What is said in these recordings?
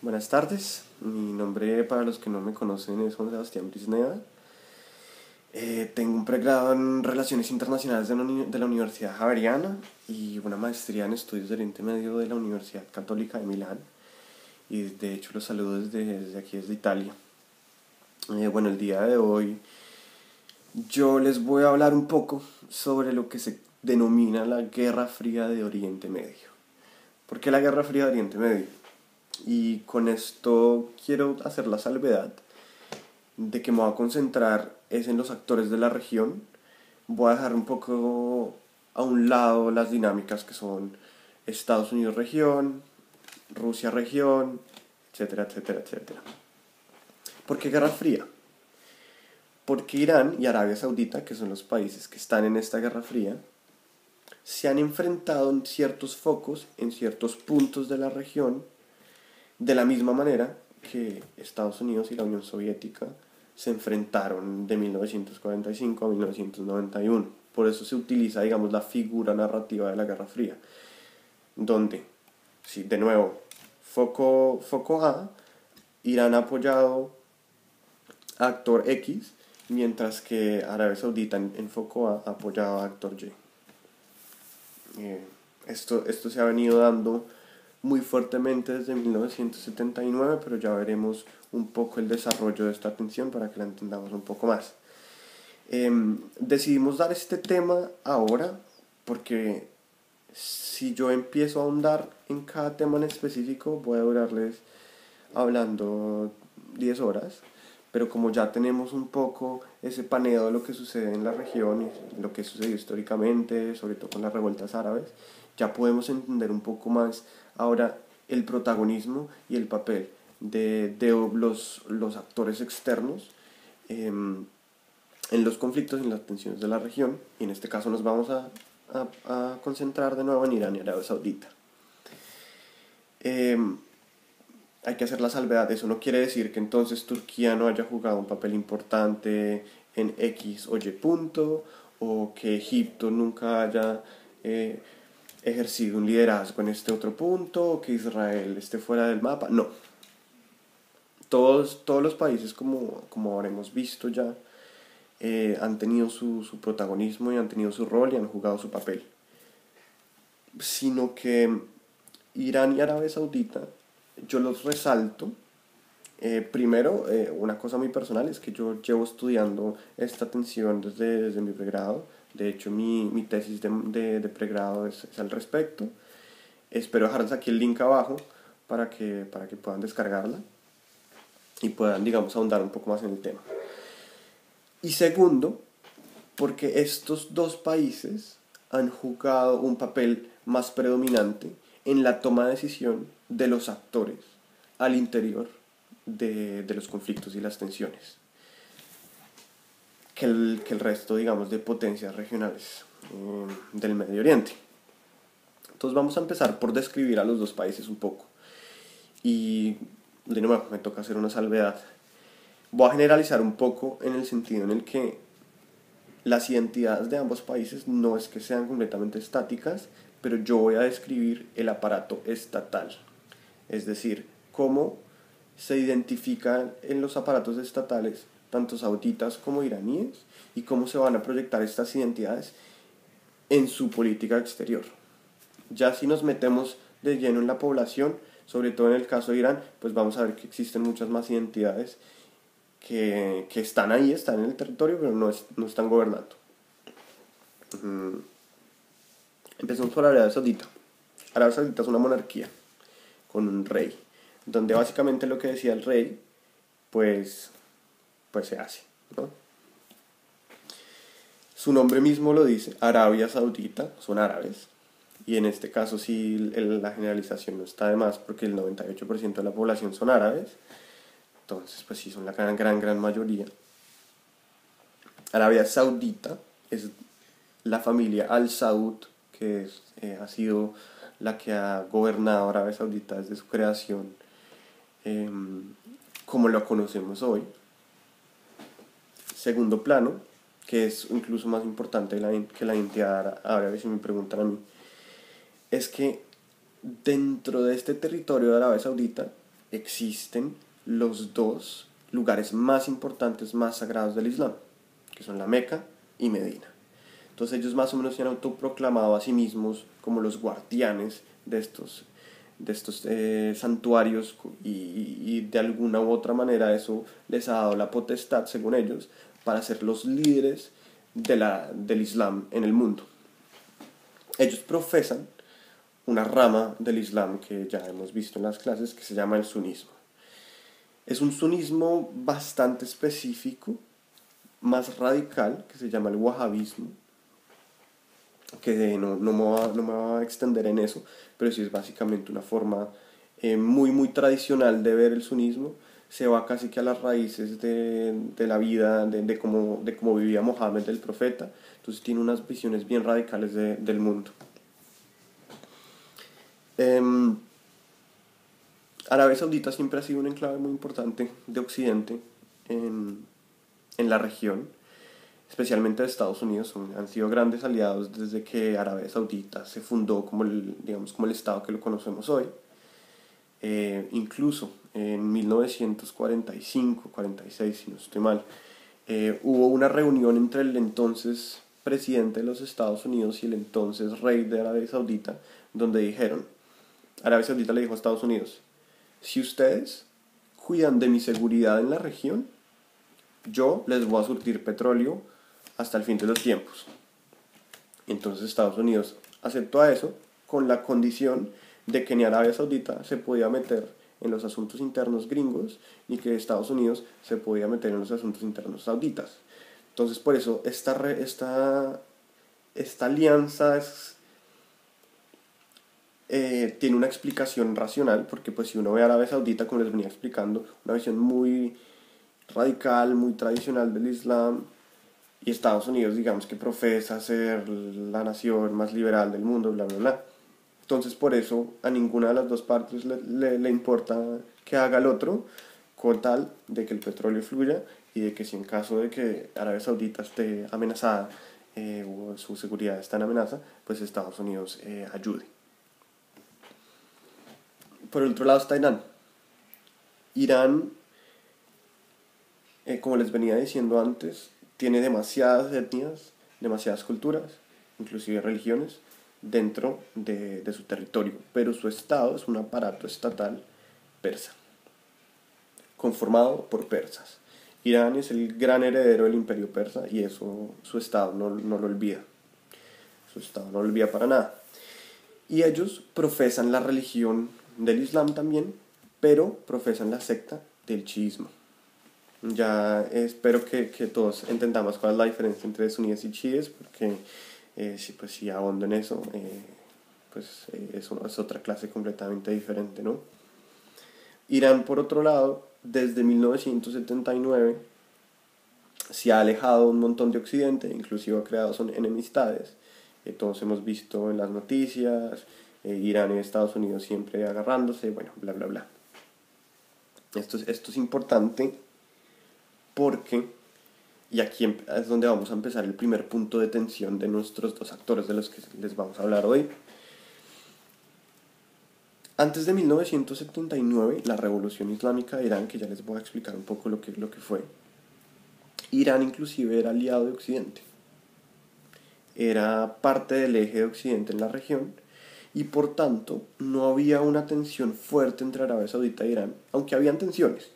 Buenas tardes, mi nombre para los que no me conocen es Juan Sebastián Brisneda. Tengo un pregrado en Relaciones Internacionales de la Universidad Javeriana y una maestría en Estudios de Oriente Medio de la Universidad Católica de Milán. Y de hecho los saludo desde aquí, desde Italia. El día de hoy yo les voy a hablar un poco sobre lo que se denomina la Guerra Fría de Oriente Medio. ¿Por qué la Guerra Fría de Oriente Medio? Y con esto quiero hacer la salvedad de que me voy a concentrar es en los actores de la región. Voy a dejar un poco a un lado las dinámicas que son Estados Unidos región, Rusia región, etcétera, etcétera, etcétera. ¿Por qué Guerra Fría? Porque Irán y Arabia Saudita, que son los países que están en esta Guerra Fría, se han enfrentado en ciertos focos, en ciertos puntos de la región, de la misma manera que Estados Unidos y la Unión Soviética se enfrentaron de 1945 a 1991. Por eso se utiliza, digamos, la figura narrativa de la Guerra Fría, donde, sí, de nuevo, foco A, Irán ha apoyado a actor X, mientras que Arabia Saudita en foco A ha apoyado a actor Y. Esto se ha venido dando muy fuertemente desde 1979, pero ya veremos un poco el desarrollo de esta tensión para que la entendamos un poco más. Decidimos dar este tema ahora porque si yo empiezo a ahondar en cada tema en específico voy a durarles hablando 10 horas, pero como ya tenemos un poco ese paneo de lo que sucede en la región y lo que sucedió históricamente, sobre todo con las revueltas árabes, ya podemos entender un poco más ahora el protagonismo y el papel de los actores externos en los conflictos y en las tensiones de la región, y en este caso nos vamos a concentrar de nuevo en Irán y Arabia Saudita. Hay que hacer la salvedad, eso no quiere decir que entonces Turquía no haya jugado un papel importante en X o Y punto, o que Egipto nunca haya ejercido un liderazgo en este otro punto, o que Israel esté fuera del mapa. No, todos los países, como habremos visto ya, han tenido su protagonismo y han tenido su rol y han jugado su papel. Sino que Irán y Arabia Saudita, yo los resalto. Primero, una cosa muy personal es que yo llevo estudiando esta tensión desde mi pregrado. De hecho, mi tesis de pregrado es al respecto. Espero dejarles aquí el link abajo para que puedan descargarla y puedan, digamos, ahondar un poco más en el tema. Y segundo, porque estos dos países han jugado un papel más predominante en la toma de decisión de los actores al interior de los conflictos y las tensiones que el resto, digamos, de potencias regionales del Medio Oriente. Entonces vamos a empezar por describir a los dos países un poco. Y de nuevo me toca hacer una salvedad. Voy a generalizar un poco en el sentido en el que las identidades de ambos países no es que sean completamente estáticas, pero yo voy a describir el aparato estatal. Es decir, cómo se identifican en los aparatos estatales tanto sauditas como iraníes y cómo se van a proyectar estas identidades en su política exterior. Ya si nos metemos de lleno en la población, sobre todo en el caso de Irán, pues vamos a ver que existen muchas más identidades que están ahí, están en el territorio, pero no están gobernando. Empecemos por Arabia Saudita. Arabia Saudita es una monarquía con un rey, donde básicamente lo que decía el rey, pues se hace, ¿no? Su nombre mismo lo dice, Arabia Saudita, son árabes, y en este caso sí la generalización no está de más porque el 98% de la población son árabes, entonces pues sí son la gran mayoría. Arabia Saudita es la familia Al Saud, que ha sido la que ha gobernado Arabia Saudita desde su creación, como lo conocemos hoy. Segundo plano, que es incluso más importante que la identidad árabe, si me preguntan a mí, es que dentro de este territorio de Arabia Saudita existen los dos lugares más importantes, más sagrados del Islam, que son la Meca y Medina. Entonces ellos más o menos se han autoproclamado a sí mismos como los guardianes de estos santuarios y de alguna u otra manera eso les ha dado la potestad, según ellos, para ser los líderes del Islam en el mundo. Ellos profesan una rama del Islam que ya hemos visto en las clases que se llama el sunismo. Es un sunismo bastante específico, más radical, que se llama el wahabismo, que no me voy a extender en eso, pero sí es básicamente una forma muy tradicional de ver el sunismo. Se va casi que a las raíces de la vida, de cómo vivía Mohammed, el profeta. Entonces tiene unas visiones bien radicales del mundo. Arabia Saudita siempre ha sido un enclave muy importante de Occidente en la región, especialmente de Estados Unidos. Han sido grandes aliados desde que Arabia Saudita se fundó como el Estado que lo conocemos hoy. Incluso en 1945-46, si no estoy mal, hubo una reunión entre el entonces presidente de los Estados Unidos y el entonces rey de Arabia Saudita, donde dijeron, Arabia Saudita le dijo a Estados Unidos, si ustedes cuidan de mi seguridad en la región, yo les voy a surtir petróleo hasta el fin de los tiempos. Entonces Estados Unidos aceptó a eso con la condición de que ni Arabia Saudita se podía meter en los asuntos internos gringos, ni que Estados Unidos se podía meter en los asuntos internos sauditas. Entonces por eso esta alianza tiene una explicación racional, porque pues si uno ve a Arabia Saudita, como les venía explicando, una visión muy radical, muy tradicional del Islam, y Estados Unidos, digamos que profesa ser la nación más liberal del mundo, bla, bla, bla. Entonces por eso a ninguna de las dos partes le importa que haga el otro, con tal de que el petróleo fluya y de que si en caso de que Arabia Saudita esté amenazada o su seguridad está en amenaza, pues Estados Unidos ayude. Por el otro lado está Irán. Irán, como les venía diciendo antes, tiene demasiadas etnias, demasiadas culturas, inclusive religiones, dentro de su territorio, pero su estado es un aparato estatal persa, conformado por persas. Irán es el gran heredero del imperio persa y eso su estado no lo olvida. Su estado no lo olvida para nada. Y ellos profesan la religión del Islam también, pero profesan la secta del chiismo. Ya espero que todos entendamos cuál es la diferencia entre suníes y chiíes, porque si ahondo en eso, es otra clase completamente diferente, ¿no? Irán, por otro lado, desde 1979 se ha alejado un montón de Occidente, inclusive ha creado son enemistades. Todos hemos visto en las noticias, Irán y Estados Unidos siempre agarrándose, bueno, bla, bla, bla. Esto es importante porque, y aquí es donde vamos a empezar el primer punto de tensión de nuestros dos actores de los que les vamos a hablar hoy. Antes de 1979, la Revolución Islámica de Irán, que ya les voy a explicar un poco lo que fue, Irán inclusive era aliado de Occidente. Era parte del eje de Occidente en la región y por tanto no había una tensión fuerte entre Arabia Saudita e Irán, aunque habían tensiones.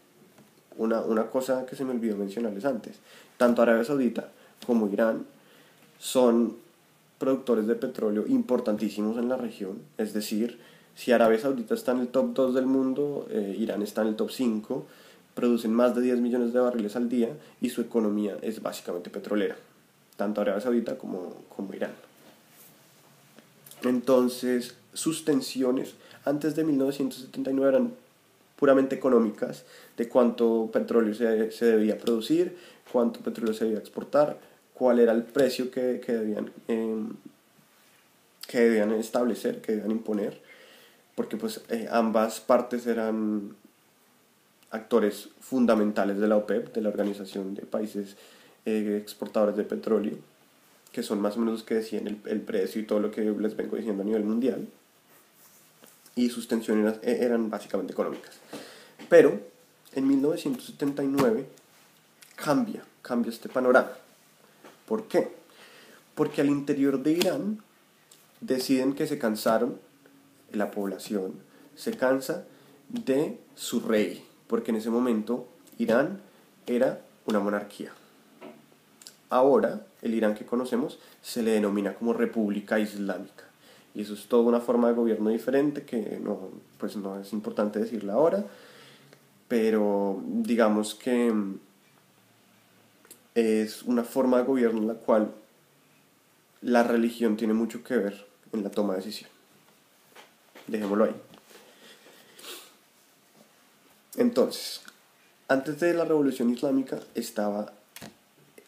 Una cosa que se me olvidó mencionarles antes, tanto Arabia Saudita como Irán son productores de petróleo importantísimos en la región, es decir, si Arabia Saudita está en el top 2 del mundo, Irán está en el top 5, producen más de 10 millones de barriles al día y su economía es básicamente petrolera, tanto Arabia Saudita como Irán. Entonces, sus tensiones antes de 1979 eran puramente económicas, de cuánto petróleo se debía producir, cuánto petróleo se debía exportar, cuál era el precio que debían establecer, que debían imponer, porque pues ambas partes eran actores fundamentales de la OPEP, de la Organización de Países Exportadores de Petróleo, que son más o menos los que decían el precio y todo lo que les vengo diciendo a nivel mundial, y sus tensiones eran básicamente económicas. Pero en 1979 cambia este panorama. ¿Por qué? Porque al interior de Irán deciden que se cansaron, la población se cansa de su rey, porque en ese momento Irán era una monarquía. Ahora, el Irán que conocemos se le denomina como República Islámica. Y eso es toda una forma de gobierno diferente que no, pues no es importante decirla ahora, pero digamos que es una forma de gobierno en la cual la religión tiene mucho que ver en la toma de decisión. Dejémoslo ahí. Entonces, antes de la Revolución Islámica estaba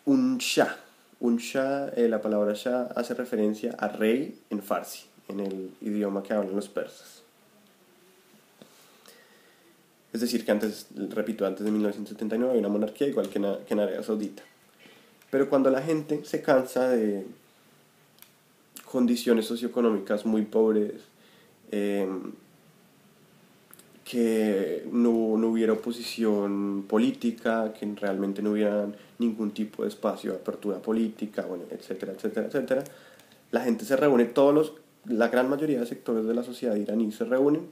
un Shah. Un Shah, la palabra Shah hace referencia a rey en farsi, en el idioma que hablan los persas. Es decir, que antes, repito, antes de 1979 había una monarquía igual que en Arabia Saudita. Pero cuando la gente se cansa de condiciones socioeconómicas muy pobres, que no hubiera oposición política, que realmente no hubiera ningún tipo de espacio de apertura política, bueno, etcétera, etcétera, etcétera, la gente se reúne, la gran mayoría de sectores de la sociedad iraní se reúnen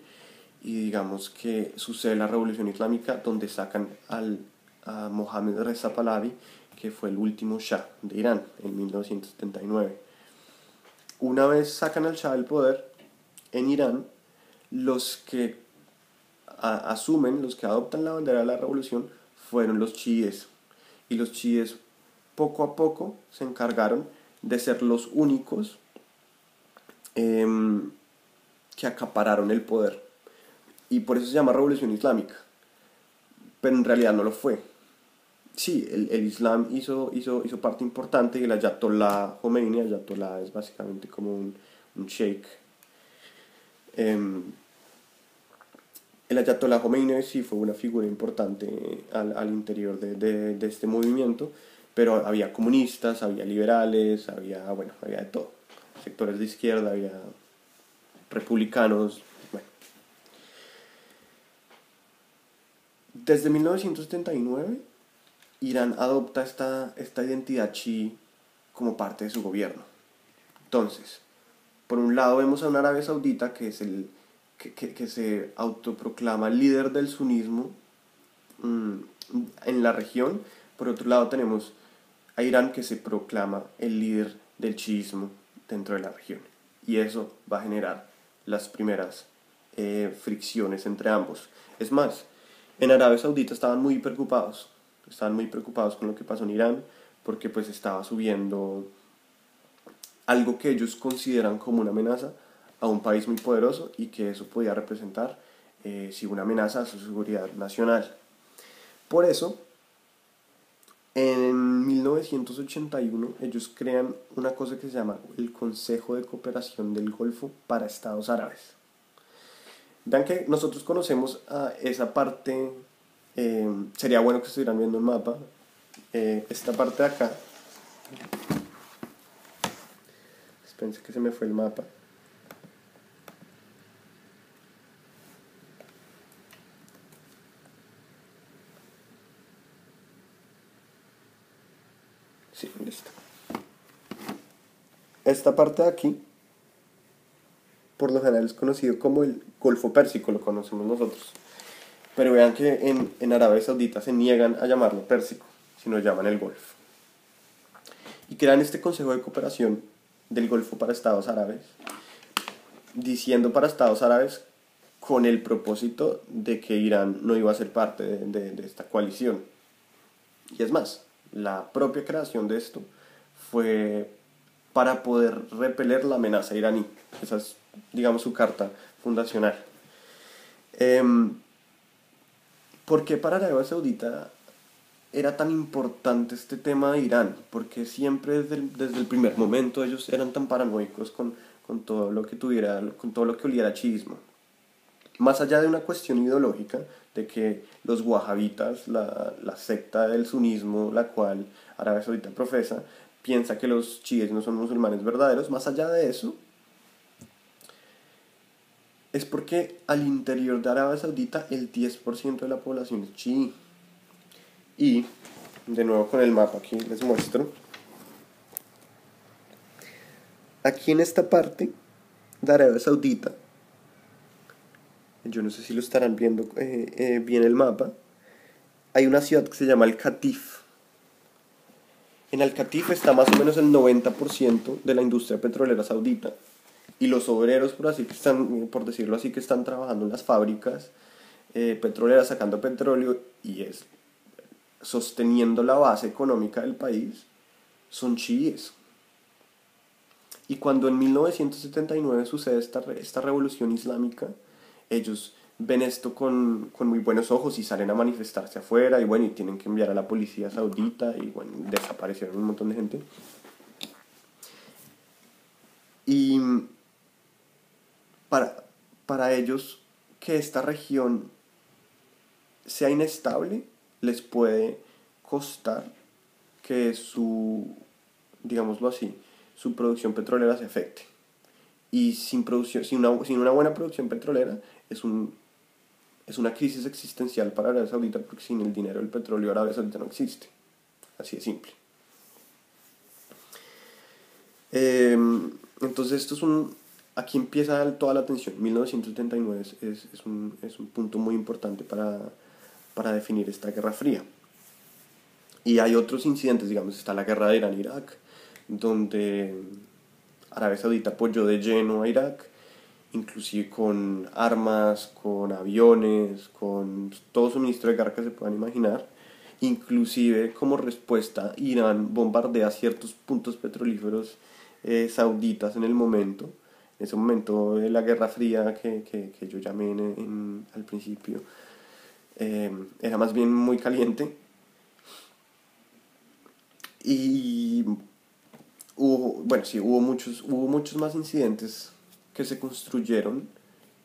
y digamos que sucede la Revolución Islámica donde sacan a Mohammad Reza Pahlavi, que fue el último Shah de Irán en 1979. Una vez sacan al Shah del poder, en Irán, los que los que adoptan la bandera de la revolución, fueron los chiíes. Y los chiíes poco a poco se encargaron de ser los únicos que acapararon el poder. Y por eso se llama Revolución Islámica. Pero en realidad no lo fue. Sí, el Islam hizo parte importante y el Ayatollah Khomeini, Ayatollah es básicamente como un sheikh. El Ayatollah Khomeini sí fue una figura importante al interior de este movimiento, pero había comunistas, había liberales, había de todo. Sectores de izquierda, había republicanos. Bueno. Desde 1979, Irán adopta esta identidad chií como parte de su gobierno. Entonces, por un lado vemos a una Arabia Saudita que es que se autoproclama líder del sunismo en la región. Por otro lado tenemos a Irán que se proclama el líder del chiismo dentro de la región. Y eso va a generar las primeras fricciones entre ambos. Es más, en Arabia Saudita estaban muy preocupados con lo que pasó en Irán, porque pues estaba subiendo algo que ellos consideran como una amenaza a un país muy poderoso y que eso podía representar una amenaza a su seguridad nacional. Por eso, en 1981 ellos crean una cosa que se llama el Consejo de Cooperación del Golfo para Estados Árabes. Vean que nosotros conocemos a esa parte, sería bueno que estuvieran viendo el mapa, esta parte de acá. Pensé que se me fue el mapa. Sí, listo. Esta parte de aquí, por lo general es conocido como el Golfo Pérsico, lo conocemos nosotros. Pero vean que en Arabia Saudita se niegan a llamarlo Pérsico, sino llaman el Golfo. Y crean este Consejo de Cooperación del Golfo para Estados Árabes, diciendo para Estados Árabes con el propósito de que Irán no iba a ser parte de esta coalición. Y es más, la propia creación de esto fue para poder repeler la amenaza iraní. Esa es, digamos, su carta fundacional. ¿Por qué para Arabia Saudita era tan importante este tema de Irán? Porque siempre desde el primer momento ellos eran tan paranoicos con todo lo que oliera a chiismo. Más allá de una cuestión ideológica, de que los wahabitas, la secta del sunismo, la cual Arabia Saudita profesa, piensa que los chiíes no son musulmanes verdaderos, más allá de eso, es porque al interior de Arabia Saudita el 10% de la población es chií. Y, de nuevo con el mapa aquí les muestro. Aquí en esta parte de Arabia Saudita, yo no sé si lo estarán viendo bien el mapa, hay una ciudad que se llama Al-Khatif. En Al-Khatif está más o menos el 90% de la industria petrolera saudita. Y los obreros, por decirlo así, que están trabajando en las fábricas petroleras sacando petróleo y sosteniendo la base económica del país, son chiíes. Y cuando en 1979 sucede esta revolución islámica, ellos ven esto con muy buenos ojos y salen a manifestarse afuera y bueno, y tienen que enviar a la policía saudita y bueno, desaparecieron un montón de gente. Y para, para ellos que esta región sea inestable les puede costar que digámoslo así, su producción petrolera se afecte. Y sin una buena producción petrolera es una crisis existencial para Arabia Saudita porque sin el dinero del petróleo Arabia Saudita no existe. Así de simple. Entonces aquí empieza toda la tensión. 1979 es un punto muy importante para definir esta Guerra Fría. Y hay otros incidentes, digamos, está la guerra de Irán-Irak, donde Arabia Saudita apoyó de lleno a Irak, inclusive con armas, con aviones, con todo suministro de guerra que se puedan imaginar. Inclusive como respuesta, Irán bombardea ciertos puntos petrolíferos sauditas en el momento. En ese momento de la Guerra Fría que yo llamé al principio, era más bien muy caliente. Y hubo muchos más incidentes que se construyeron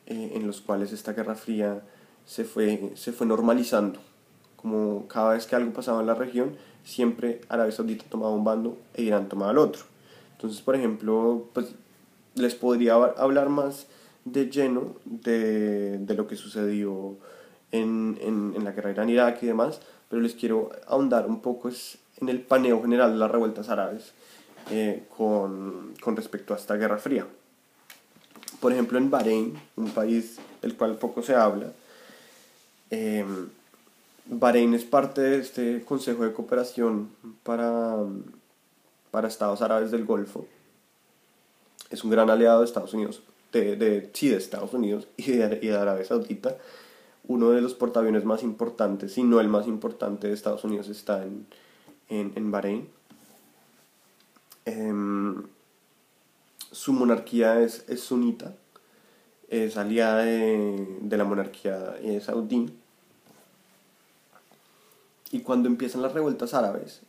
en los cuales esta Guerra Fría se fue normalizando. Como cada vez que algo pasaba en la región, siempre Arabia Saudita tomaba un bando e Irán tomaba el otro. Entonces, por ejemplo, pues les podría hablar más de lleno de lo que sucedió en la guerra Irán-Irak y demás, pero les quiero ahondar un poco en el paneo general de las revueltas árabes con respecto a esta Guerra Fría. Por ejemplo, en Bahrein, un país del cual poco se habla, Bahrein es parte de este Consejo de Cooperación para Estados Árabes del Golfo. Es un gran aliado de Estados Unidos, de Estados Unidos y de Arabia Saudita. Uno de los portaaviones más importantes, si no el más importante de Estados Unidos, está en Bahrein. Su monarquía es sunita, es aliada de la monarquía saudí. Y cuando empiezan las revueltas árabes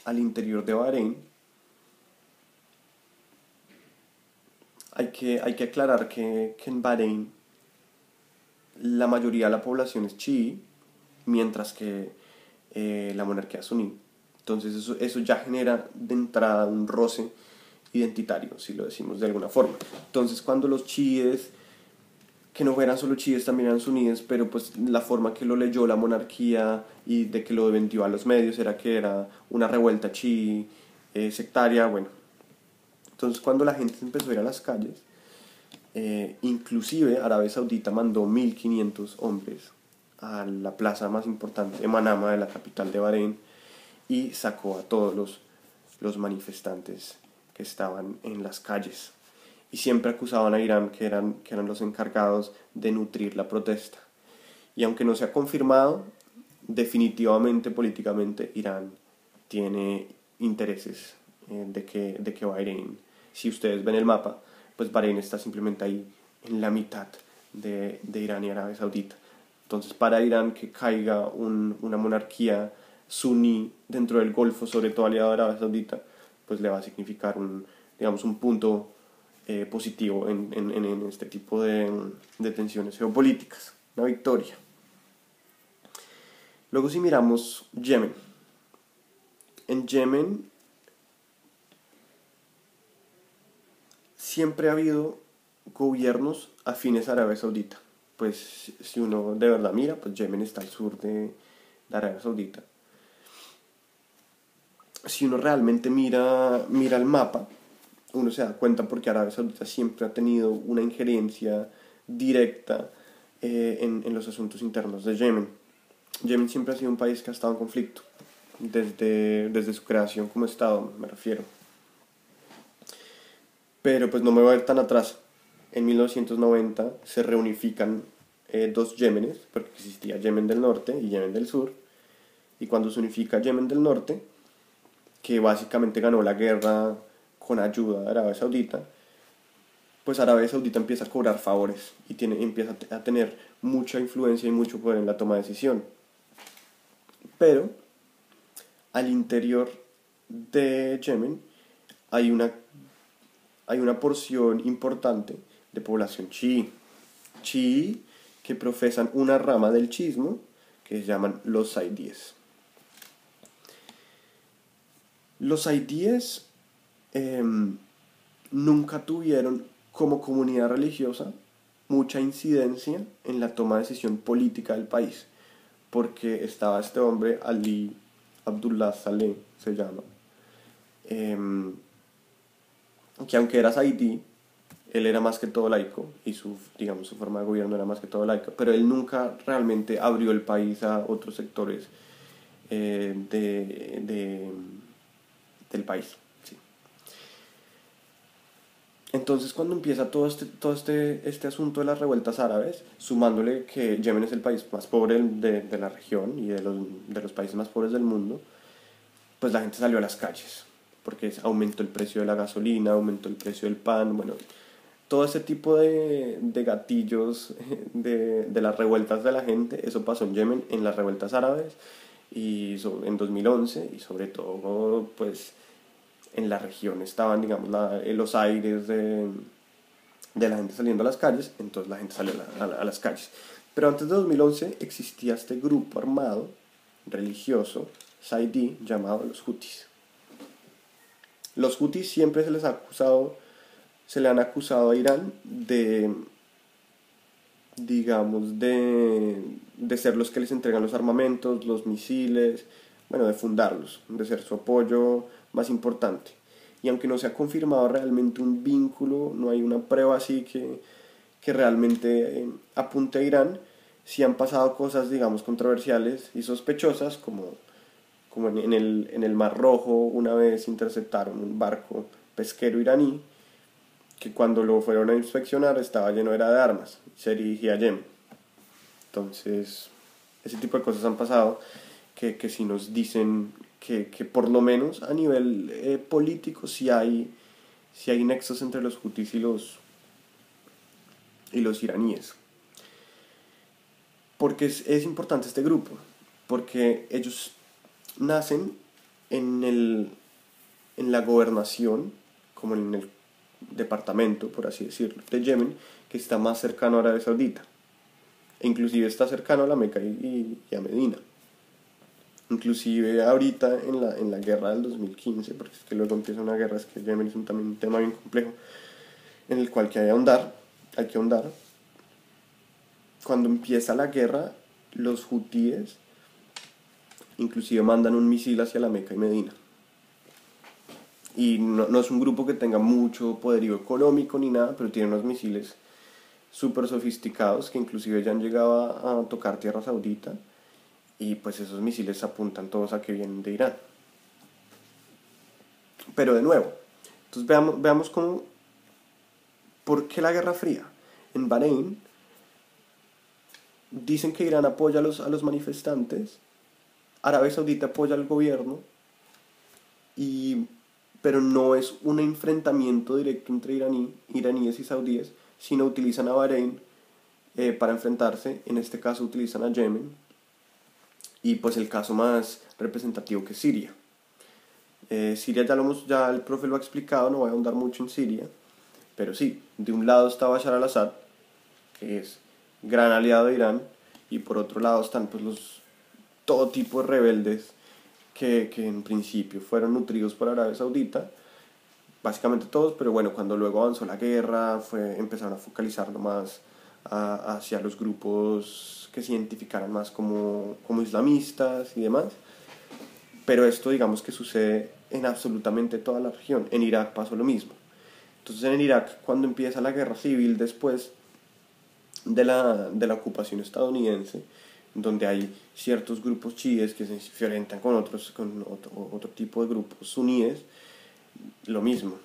al interior de Bahrein, hay que aclarar que en Bahrein la mayoría de la población es chií, mientras que la monarquía es suní. Entonces eso ya genera de entrada un roce identitario, si lo decimos de alguna forma. Entonces cuando los chiíes, que no eran solo chiíes, también eran suníes, pero pues la forma que lo leyó la monarquía y de que lo vendió a los medios era que era una revuelta chií sectaria, bueno. Entonces cuando la gente empezó a ir a las calles, inclusive Arabia Saudita mandó 1500 hombres a la plaza más importante de Manama, de la capital de Bahrein, y sacó a todos los manifestantes que estaban en las calles. Y siempre acusaban a Irán que eran los encargados de nutrir la protesta. Y aunque no se ha confirmado, definitivamente políticamente Irán tiene intereses de que Bahrein, si ustedes ven el mapa, pues Bahrein está simplemente ahí en la mitad de Irán y Arabia Saudita. Entonces para Irán que caiga una monarquía suní dentro del Golfo, sobre todo aliado de Arabia Saudita, pues le va a significar un punto positivo en este tipo de tensiones geopolíticas, una victoria. Luego si miramos Yemen, en Yemen siempre ha habido gobiernos afines a Arabia Saudita. Pues si uno de verdad mira, pues Yemen está al sur de Arabia Saudita. Si uno realmente mira el mapa, uno se da cuenta porque Arabia Saudita siempre ha tenido una injerencia directa en los asuntos internos de Yemen. Yemen siempre ha sido un país que ha estado en conflicto, desde su creación como Estado, me refiero. Pero pues no me voy a ir tan atrás. En 1990 se reunifican dos Yemenes, porque existía Yemen del Norte y Yemen del Sur. Y cuando se unifica Yemen del Norte, que básicamente ganó la guerra con ayuda de Arabia Saudita, pues Arabia Saudita empieza a cobrar favores y empieza a tener mucha influencia y mucho poder en la toma de decisión. Pero al interior de Yemen hay una porción importante de población chií que profesan una rama del chiismo que se llaman los zaidíes. Los zaidíes nunca tuvieron como comunidad religiosa mucha incidencia en la toma de decisión política del país, porque estaba este hombre, Ali Abdullah Saleh se llama, que aunque era zaidí, él era más que todo laico y su forma de gobierno era más que todo laica, pero él nunca realmente abrió el país a otros sectores del país. Sí. Entonces cuando empieza todo este asunto de las revueltas árabes, sumándole que Yemen es el país más pobre de la región y de los países más pobres del mundo, pues la gente salió a las calles, porque aumentó el precio de la gasolina, aumentó el precio del pan, bueno, todo ese tipo de gatillos de las revueltas de la gente, eso pasó en Yemen, en las revueltas árabes, y en 2011, y sobre todo, pues, en la región estaban, digamos, los aires de la gente saliendo a las calles, entonces la gente salió a las calles. Pero antes de 2011 existía este grupo armado, religioso, zaidí, llamado los Hutis. Los Hutis siempre se le han acusado a Irán de ser los que les entregan los armamentos, los misiles, bueno, de fundarlos, de ser su apoyo más importante. Y aunque no se ha confirmado realmente un vínculo, no hay una prueba así que realmente apunte a Irán, sí han pasado cosas, digamos, controversiales y sospechosas, como en el Mar Rojo una vez interceptaron un barco pesquero iraní que cuando lo fueron a inspeccionar estaba lleno de armas, se dirigía a Yemen. Entonces, ese tipo de cosas han pasado que sí nos dicen que por lo menos a nivel político sí hay nexos entre los hutis y los iraníes. Porque es importante este grupo, porque ellos nacen en la gobernación, como en el departamento, por así decirlo, de Yemen, que está más cercano a Arabia Saudita. E inclusive está cercano a la Meca y a Medina. Inclusive ahorita en la guerra del 2015, porque es que luego empieza una guerra, es que Yemen es también un tema bien complejo, en el cual hay que ahondar. Cuando empieza la guerra, los hutíes inclusive mandan un misil hacia la Meca y Medina. Y no es un grupo que tenga mucho poderío económico ni nada, pero tiene unos misiles súper sofisticados que inclusive ya han llegado a tocar tierra saudita, y pues esos misiles apuntan todos a que vienen de Irán. Pero de nuevo, entonces veamos ¿por qué la Guerra Fría? En Bahrein dicen que Irán apoya a los manifestantes, Arabia Saudita apoya al gobierno, pero no es un enfrentamiento directo entre iraníes y saudíes, sino utilizan a Bahrein para enfrentarse. En este caso utilizan a Yemen, y pues el caso más representativo que es Siria. Siria ya el profe lo ha explicado, no voy a ahondar mucho en Siria, pero sí, de un lado está Bashar al-Assad, que es gran aliado de Irán, y por otro lado están pues todo tipo de rebeldes que en principio fueron nutridos por Arabia Saudita, básicamente todos, pero bueno, cuando luego avanzó la guerra, empezaron a focalizarlo más hacia los grupos que se identificaran más como islamistas y demás. Pero esto digamos que sucede en absolutamente toda la región. En Irak pasó lo mismo. Entonces en Irak, cuando empieza la guerra civil después de la ocupación estadounidense, donde hay ciertos grupos chiíes que se enfrentan con otro tipo de grupos suníes, lo mismo.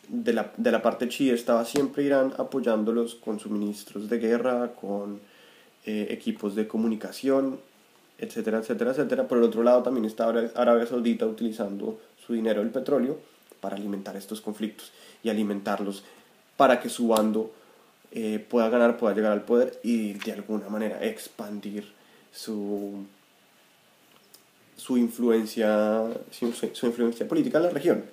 De la parte chií estaba siempre Irán apoyándolos con suministros de guerra, con equipos de comunicación, etcétera, etcétera, etcétera. Por el otro lado también está Arabia Saudita utilizando su dinero del petróleo para alimentar estos conflictos y alimentarlos para que su bando pueda ganar, pueda llegar al poder y de alguna manera expandir su influencia, su influencia política en la región.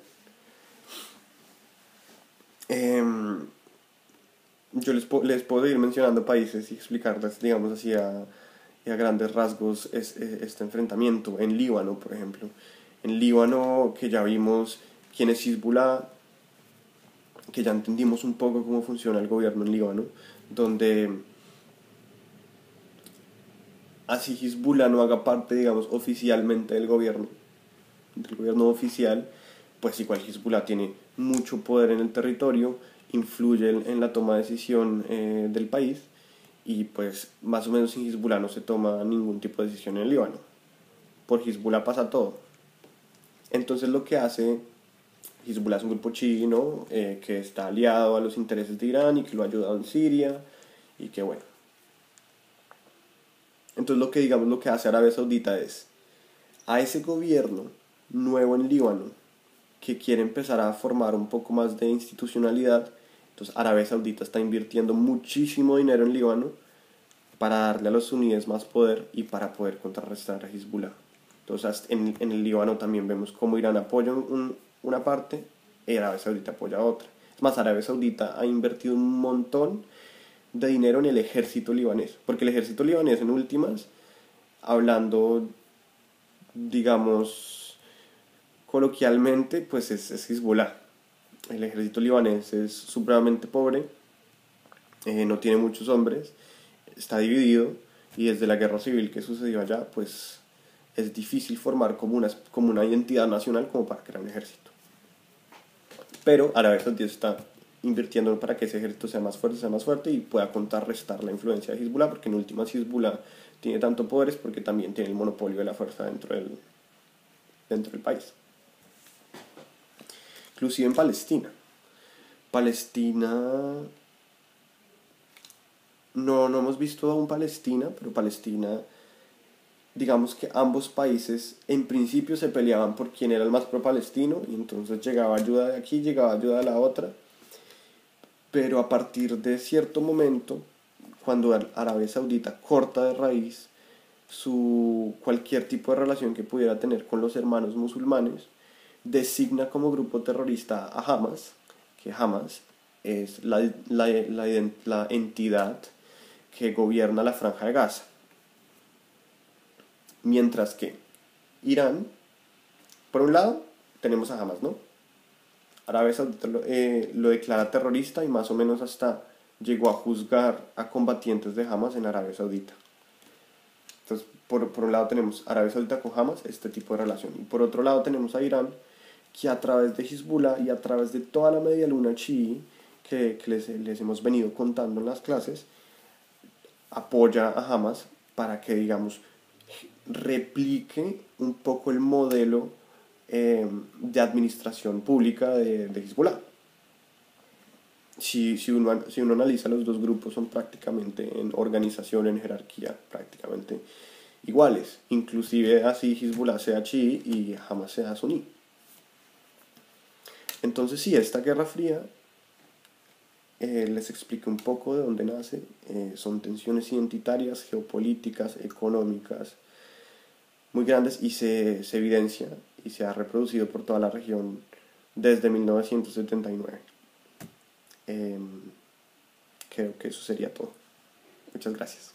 Yo les puedo ir mencionando países y explicarles, digamos así, a grandes rasgos este enfrentamiento. En Líbano, por ejemplo. En Líbano, que ya vimos quién es Hezbollah, que ya entendimos un poco cómo funciona el gobierno en Líbano, donde así Hezbollah no haga parte, digamos, oficialmente del gobierno oficial, pues igual Hezbollah tiene mucho poder en el territorio, influye en la toma de decisión del país, y pues más o menos sin Hezbollah no se toma ningún tipo de decisión en el Líbano. Por Hezbollah pasa todo. Entonces lo que hace Hezbollah es un grupo chií, ¿no? Que está aliado a los intereses de Irán y que lo ha ayudado en Siria, y que bueno. Entonces lo que hace Arabia Saudita es a ese gobierno nuevo en Líbano que quiere empezar a formar un poco más de institucionalidad. Entonces Arabia Saudita está invirtiendo muchísimo dinero en Líbano para darle a los suníes más poder y para poder contrarrestar a Hezbollah. Entonces en el Líbano también vemos cómo Irán apoya una parte y Arabia Saudita apoya otra. Es más, Arabia Saudita ha invertido un montón de dinero en el ejército libanés, porque el ejército libanés en últimas, hablando digamos coloquialmente, pues es Hezbollah. El ejército libanés es supremamente pobre, no tiene muchos hombres, está dividido, y desde la guerra civil que sucedió allá, pues es difícil formar como una identidad nacional como para crear un ejército. Pero Arabia Saudita está invirtiendo para que ese ejército sea más fuerte y pueda contrarrestar la influencia de Hezbollah, porque en últimas Hezbollah tiene tanto poder porque también tiene el monopolio de la fuerza dentro del país. Inclusive en Palestina no hemos visto aún Palestina, pero Palestina, digamos que ambos países en principio se peleaban por quién era el más pro-palestino, y entonces llegaba ayuda de aquí, llegaba ayuda de la otra, pero a partir de cierto momento, cuando Arabia Saudita corta de raíz cualquier tipo de relación que pudiera tener con los hermanos musulmanes, designa como grupo terrorista a Hamas, que Hamas es la entidad que gobierna la Franja de Gaza. Mientras que Irán, por un lado, tenemos a Hamas, ¿no? Arabia Saudita lo declara terrorista y más o menos hasta llegó a juzgar a combatientes de Hamas en Arabia Saudita. Entonces, por un lado tenemos Arabia Saudita con Hamas, este tipo de relación. Y por otro lado tenemos a Irán, que a través de Hezbollah y a través de toda la media luna chií que les hemos venido contando en las clases, apoya a Hamas para que, digamos, replique un poco el modelo de administración pública de Hezbollah. Si uno analiza, los dos grupos son prácticamente en organización, en jerarquía, prácticamente iguales. Inclusive así Hezbollah sea chií y Hamas sea suní. Entonces sí, esta Guerra Fría, les explico un poco de dónde nace. Son tensiones identitarias, geopolíticas, económicas, muy grandes, y se evidencia y se ha reproducido por toda la región desde 1979. Creo que eso sería todo. Muchas gracias.